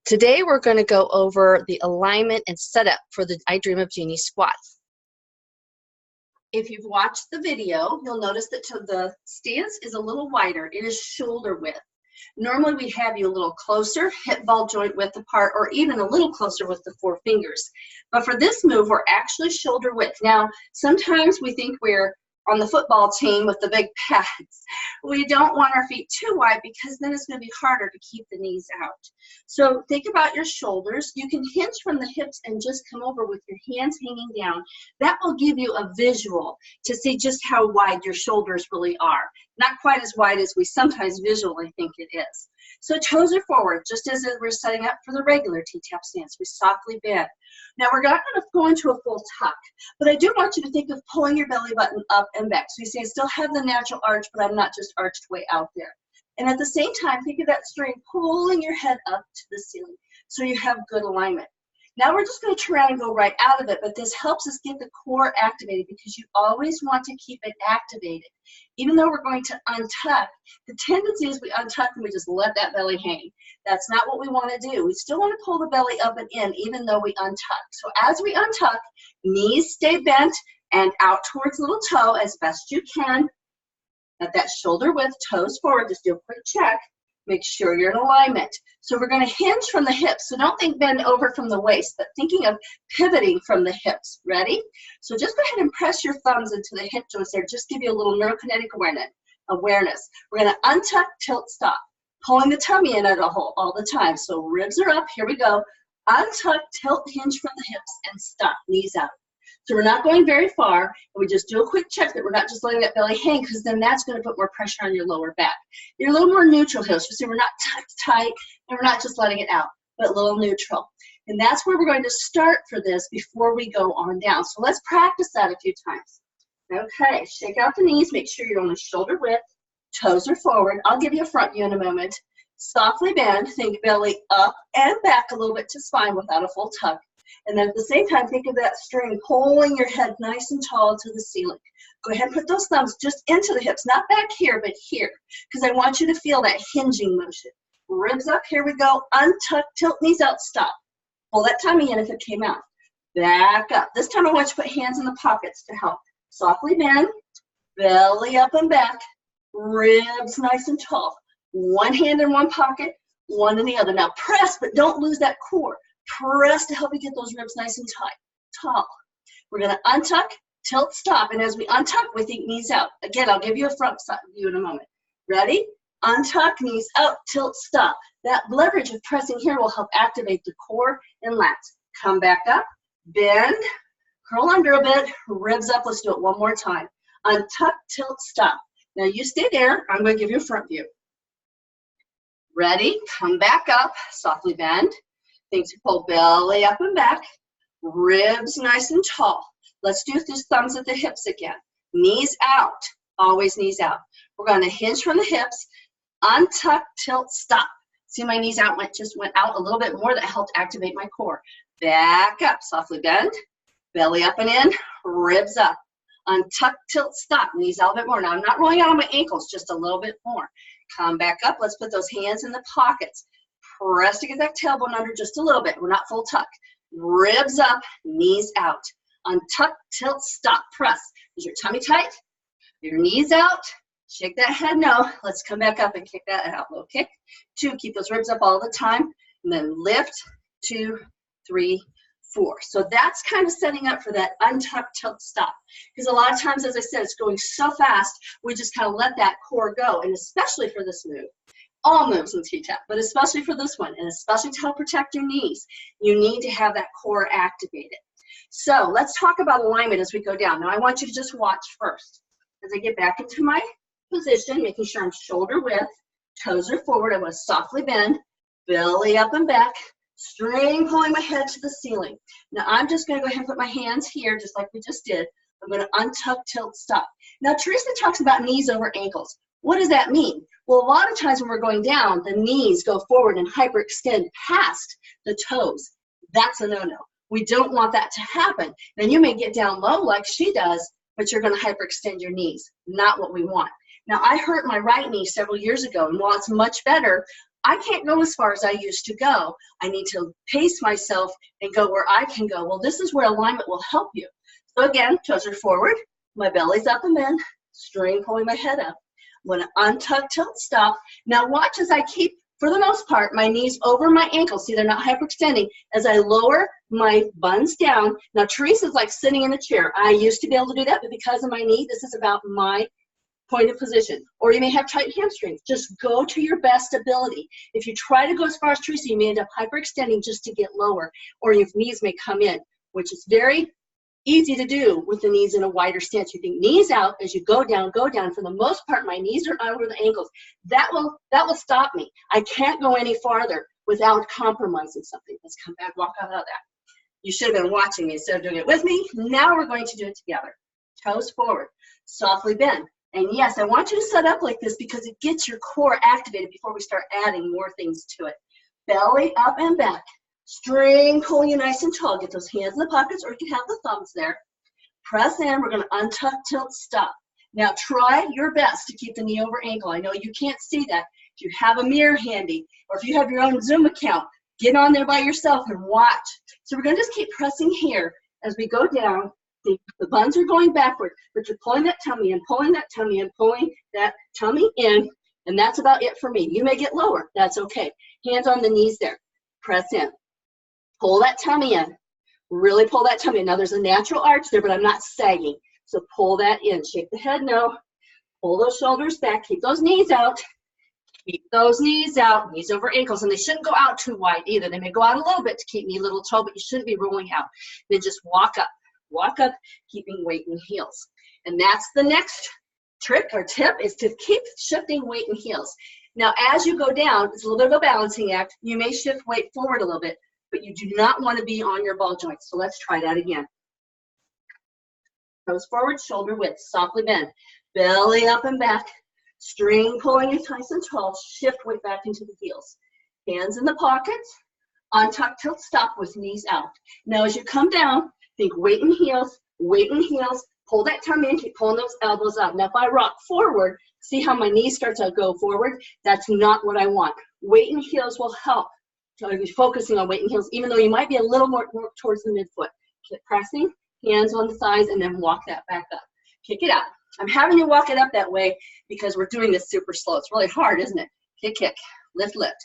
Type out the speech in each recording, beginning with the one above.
Today we're going to go over the alignment and setup for the I Dream of Jeannie squats. If you've watched the video, you'll notice that the stance is a little wider. It is shoulder width. Normally we have you a little closer, hip ball joint width apart, or even a little closer with the 4 fingers. But for this move, we're actually shoulder width. Now, sometimes we think we're on the football team with the big pads. We don't want our feet too wide because then it's going to be harder to keep the knees out. So think about your shoulders. You can hinge from the hips and just come over with your hands hanging down. That will give you a visual to see just how wide your shoulders really are. Not quite as wide as we sometimes visually think it is. So toes are forward, just as we're setting up for the regular T-Tapp stance. We softly bend. Now we're not going to go into a full tuck, but I do want you to think of pulling your belly button up and back. So you say, I still have the natural arch, but I'm not just arched way out there. And at the same time, think of that string pulling your head up to the ceiling so you have good alignment. Now we're just going to try and go right out of it, but this helps us get the core activated because you always want to keep it activated. Even though we're going to untuck, the tendency is we untuck and we just let that belly hang. That's not what we want to do. We still want to pull the belly up and in even though we untuck. So as we untuck, knees stay bent and out towards little toe as best you can. At that shoulder width, toes forward, just do a quick check. Make sure you're in alignment. So we're going to hinge from the hips. So don't think bend over from the waist, but thinking of pivoting from the hips. Ready? So just go ahead and press your thumbs into the hip joints there. Just give you a little neurokinetic awareness. We're going to untuck, tilt, stop. Pulling the tummy in at a hole all the time. So ribs are up. Here we go. Untuck, tilt, hinge from the hips, and stop. Knees out. So we're not going very far, and we just do a quick check that we're not just letting that belly hang because then that's going to put more pressure on your lower back. You're a little more neutral here, so see we're not tucked tight and we're not just letting it out, but a little neutral. And that's where we're going to start for this before we go on down. So let's practice that a few times. Okay, shake out the knees, make sure you're only shoulder width, toes are forward. I'll give you a front view in a moment. Softly bend, think belly up and back a little bit to spine without a full tuck. And then at the same time, think of that string pulling your head nice and tall to the ceiling. Go ahead and put those thumbs just into the hips, not back here, but here, because I want you to feel that hinging motion. Ribs up, here we go. Untuck, tilt, knees out, stop. Pull that tummy in if it came out. Back up. This time I want you to put hands in the pockets to help. Softly bend, belly up and back, ribs nice and tall. One hand in one pocket, one in the other. Now press, but don't lose that core. Press to help you get those ribs nice and tight, tall. We're going to untuck, tilt, stop, and as we untuck, we think knees out. Again, I'll give you a front side view in a moment. Ready? Untuck, knees out, tilt, stop. That leverage of pressing here will help activate the core and lats. Come back up, bend, curl under a bit, ribs up. Let's do it one more time. Untuck, tilt, stop. Now you stay there. I'm going to give you a front view. Ready? Come back up, softly bend. Think to pull belly up and back, ribs nice and tall. Let's do this thumbs at the hips again. Knees out, always knees out. We're going to hinge from the hips, untuck, tilt, stop. See my knees out, just went out a little bit more. That helped activate my core. Back up, softly bend, belly up and in, ribs up. Untuck, tilt, stop. Knees out a bit more. Now I'm not rolling out on my ankles, just a little bit more. Come back up. Let's put those hands in the pockets. Press to get that tailbone under just a little bit. We're not full tuck. Ribs up, knees out. Untuck, tilt, stop, press. Is your tummy tight? Your knees out. Shake that head no. Let's come back up and kick that out. Little kick. 2, keep those ribs up all the time. And then lift, 2, 3, 4. So that's kind of setting up for that untuck, tilt, stop. Because a lot of times, as I said, it's going so fast, we just kind of let that core go. And especially for this move. All moves in T-Tapp, but especially for this one, and especially to help protect your knees, you need to have that core activated. So let's talk about alignment as we go down. Now I want you to just watch first. As I get back into my position, making sure I'm shoulder width, toes are forward, I want to softly bend, belly up and back, string pulling my head to the ceiling. Now I'm just going to go ahead and put my hands here, just like we just did. I'm going to untuck, tilt, stop. Now Teresa talks about knees over ankles. What does that mean? Well, a lot of times when we're going down, the knees go forward and hyperextend past the toes. That's a no-no. We don't want that to happen. Then you may get down low like she does, but you're going to hyperextend your knees. Not what we want. Now, I hurt my right knee several years ago, and while it's much better, I can't go as far as I used to go. I need to pace myself and go where I can go. Well, this is where alignment will help you. So again, toes are forward, my belly's up and bend, string pulling my head up. I'm going to untuck, tilt, stop. Now watch as I keep, for the most part, my knees over my ankles. See, they're not hyperextending. As I lower my buns down. Now Teresa's like sitting in a chair. I used to be able to do that, but because of my knee, this is about my point of position. Or you may have tight hamstrings. Just go to your best ability. If you try to go as far as Teresa, you may end up hyperextending just to get lower, or your knees may come in, which is very easy to do with the knees in a wider stance. You think knees out as you go down, go down. For the most part, my knees are under the ankles. That will stop me. I can't go any farther without compromising something. Let's come back, walk out of that. You should have been watching me instead of doing it with me. Now we're going to do it together. Toes forward, softly bend. And yes, I want you to set up like this because it gets your core activated before we start adding more things to it. Belly up and back. String pulling you nice and tall. Get those hands in the pockets, or you can have the thumbs there. Press in. We're going to untuck, tilt, stop. Now try your best to keep the knee over ankle. I know you can't see that. If you have a mirror handy, or if you have your own Zoom account, get on there by yourself and watch. So we're going to just keep pressing here as we go down. The buns are going backward, but you're pulling that tummy in, pulling that tummy in, pulling that tummy in, and that's about it for me. You may get lower. That's okay. Hands on the knees there. Press in. Pull that tummy in. Really pull that tummy in. Now, there's a natural arch there, but I'm not sagging. So pull that in. Shake the head no. Pull those shoulders back. Keep those knees out. Keep those knees out. Knees over ankles. And they shouldn't go out too wide either. They may go out a little bit to keep knee, little toe, but you shouldn't be rolling out. Then just walk up. Walk up, keeping weight in heels. And that's the next trick or tip, is to keep shifting weight in heels. Now, as you go down, it's a little bit of a balancing act. You may shift weight forward a little bit, but you do not want to be on your ball joints. So let's try that again. Toes forward, shoulder width, softly bend. Belly up and back. String pulling you nice and tall. Shift weight back into the heels. Hands in the pockets. Untuck, tilt, stop with knees out. Now, as you come down, think weight in heels, pull that tummy in, keep pulling those elbows out. Now if I rock forward, see how my knee starts to go forward? That's not what I want. Weight in heels will help. So you're focusing on weight in heels, even though you might be a little more towards the midfoot. Keep pressing, hands on the thighs, and then walk that back up. Kick it out. I'm having you walk it up that way because we're doing this super slow. It's really hard, isn't it? Kick, kick, lift, lift.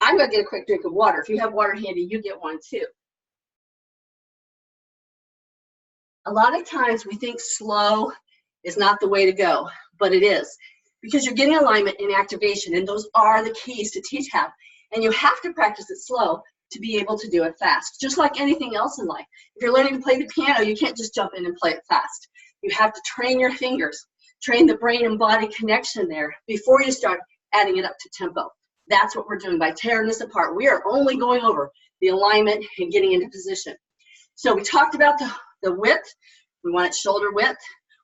I'm gonna get a quick drink of water. If you have water handy, you get one too. A lot of times we think slow is not the way to go, but it is, because you're getting alignment and activation, and those are the keys to T-Tapp. And you have to practice it slow to be able to do it fast, just like anything else in life. If you're learning to play the piano, you can't just jump in and play it fast. You have to train your fingers, train the brain and body connection there before you start adding it up to tempo. That's what we're doing by tearing this apart. We are only going over the alignment and getting into position. So we talked about the width. We want it shoulder width.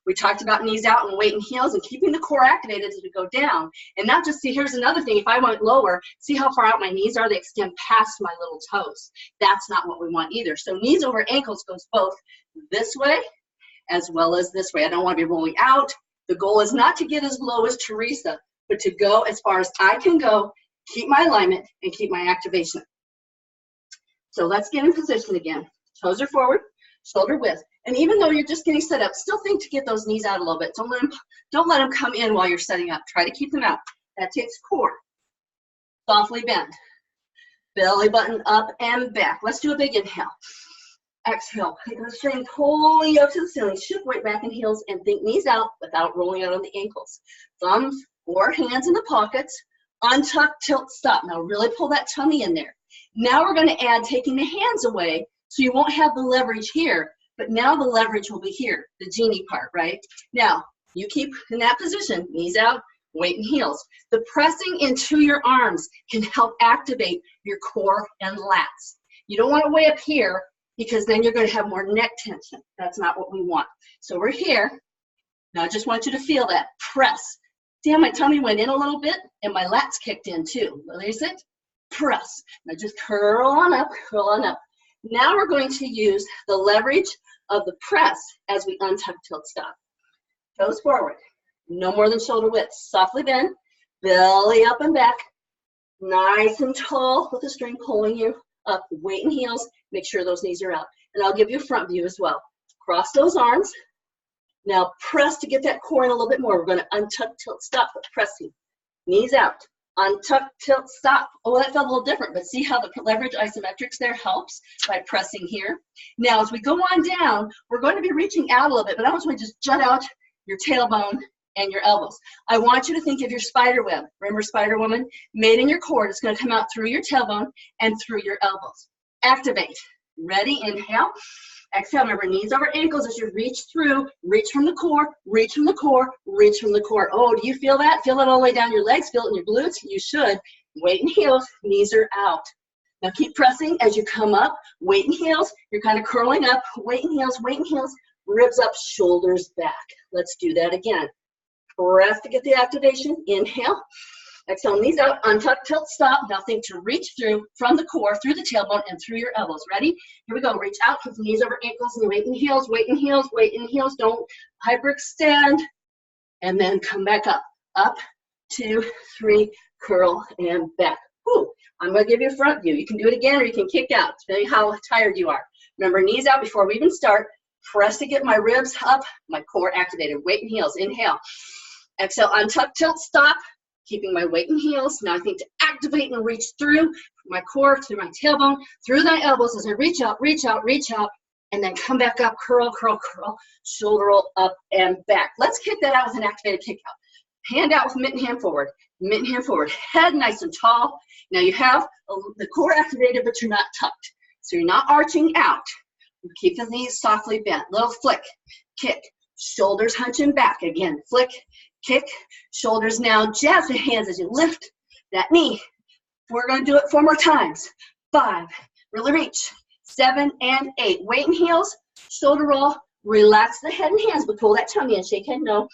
We talked about knees out and weight in heels and keeping the core activated as we go down. And not just, see, here's another thing. If I went lower, see how far out my knees are? They extend past my little toes. That's not what we want either. So knees over ankles goes both this way as well as this way. I don't want to be rolling out. The goal is not to get as low as Teresa, but to go as far as I can go, keep my alignment, and keep my activation. So let's get in position again. Toes are forward, shoulder width. And even though you're just getting set up, still think to get those knees out a little bit. Don't let them come in while you're setting up. Try to keep them out. That takes core. Softly bend. Belly button up and back. Let's do a big inhale. Exhale. Take the string, pulling you up to the ceiling. Shift weight back in heels and think knees out without rolling out on the ankles. Thumbs or hands in the pockets. Untuck, tilt, stop. Now really pull that tummy in there. Now we're going to add taking the hands away, so you won't have the leverage here, but now the leverage will be here, the Jeannie part, right? Now, you keep in that position, knees out, weight in heels. The pressing into your arms can help activate your core and lats. You don't want it way up here, because then you're going to have more neck tension. That's not what we want. So we're here. Now I just want you to feel that. Press. See how my tummy went in a little bit, and my lats kicked in too. Release it. Press. Now just curl on up, curl on up. Now we're going to use the leverage of the press as we untuck, tilt, stop. Toes forward. No more than shoulder width. Softly bend. Belly up and back. Nice and tall with the string pulling you up. Weight and heels. Make sure those knees are out. And I'll give you a front view as well. Cross those arms. Now press to get that core in a little bit more. We're going to untuck, tilt, stop, but pressing. Knees out. Untuck, tilt, stop. Oh, that felt a little different, but see how the leverage isometrics there helps by pressing here. Now, as we go on down, we're going to be reaching out a little bit, but I want you to just jut out your tailbone and your elbows. I want you to think of your spider web. Remember Spider Woman? Made in your cord. It's going to come out through your tailbone and through your elbows. Activate. Ready? Inhale. Exhale. Remember, knees over ankles as you reach through. Reach from the core. Reach from the core. Reach from the core. Oh, do you feel that? Feel it all the way down your legs. Feel it in your glutes. You should. Weight and heels. Knees are out. Now keep pressing as you come up. Weight and heels. You're kind of curling up. Weight and heels. Weight and heels. Ribs up. Shoulders back. Let's do that again. Press to get the activation. Inhale. Exhale, knees out, untuck, tilt, stop. Now think to reach through from the core, through the tailbone, and through your elbows. Ready? Here we go. Reach out, keep the knees over ankles, and weight and heels, weight and heels, weight and heels. Don't hyperextend. And then come back up. Up, 2, 3, curl, and back. Whew. I'm going to give you a front view. You can do it again, or you can kick out, depending how tired you are. Remember, knees out before we even start. Press to get my ribs up, my core activated. Weight and heels. Inhale. Exhale, untuck, tilt, stop. Keeping my weight and heels. Now I think to activate and reach through my core, through my tailbone, through my elbows as I reach out, reach out, reach out, and then come back up, curl, curl, curl, shoulder roll up and back. Let's kick that out with an activated kick out. Hand out with mitten hand forward, head nice and tall. Now you have the core activated, but you're not tucked. So you're not arching out. Keep the knees softly bent. Little flick, kick, shoulders hunching back. Again, flick, kick, shoulders now. Jazz the hands as you lift that knee. We're going to do it 4 more times. 5, really reach. 7 and 8. Weight and heels, shoulder roll. Relax the head and hands, but pull that tummy in. Shake head, no.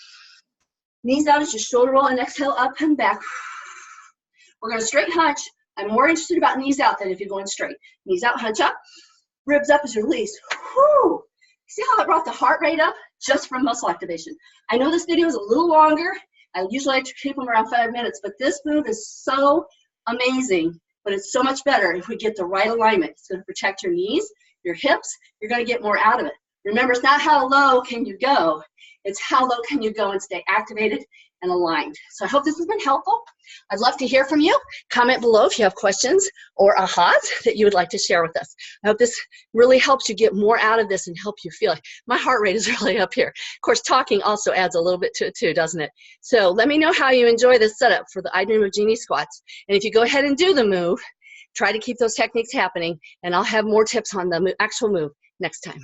Knees out as you shoulder roll and exhale up and back. We're going to straight hunch. I'm more interested about knees out than if you're going straight. Knees out, hunch up. Ribs up as you release. Whew. See how it brought the heart rate up just from muscle activation? I know this video is a little longer. I usually like to keep them around 5 minutes, but this move is so amazing, but it's so much better if we get the right alignment. It's going to protect your knees, your hips. You're going to get more out of it. Remember, it's not how low can you go. It's how low can you go and stay activated and aligned. So I hope this has been helpful. I'd love to hear from you. Comment below if you have questions or ahas that you would like to share with us. I hope this really helps you get more out of this and help you feel like my heart rate is really up here. Of course, talking also adds a little bit to it too, doesn't it? So let me know how you enjoy this setup for the I Dream of Jeannie squats. And if you go ahead and do the move, try to keep those techniques happening, and I'll have more tips on the actual move next time.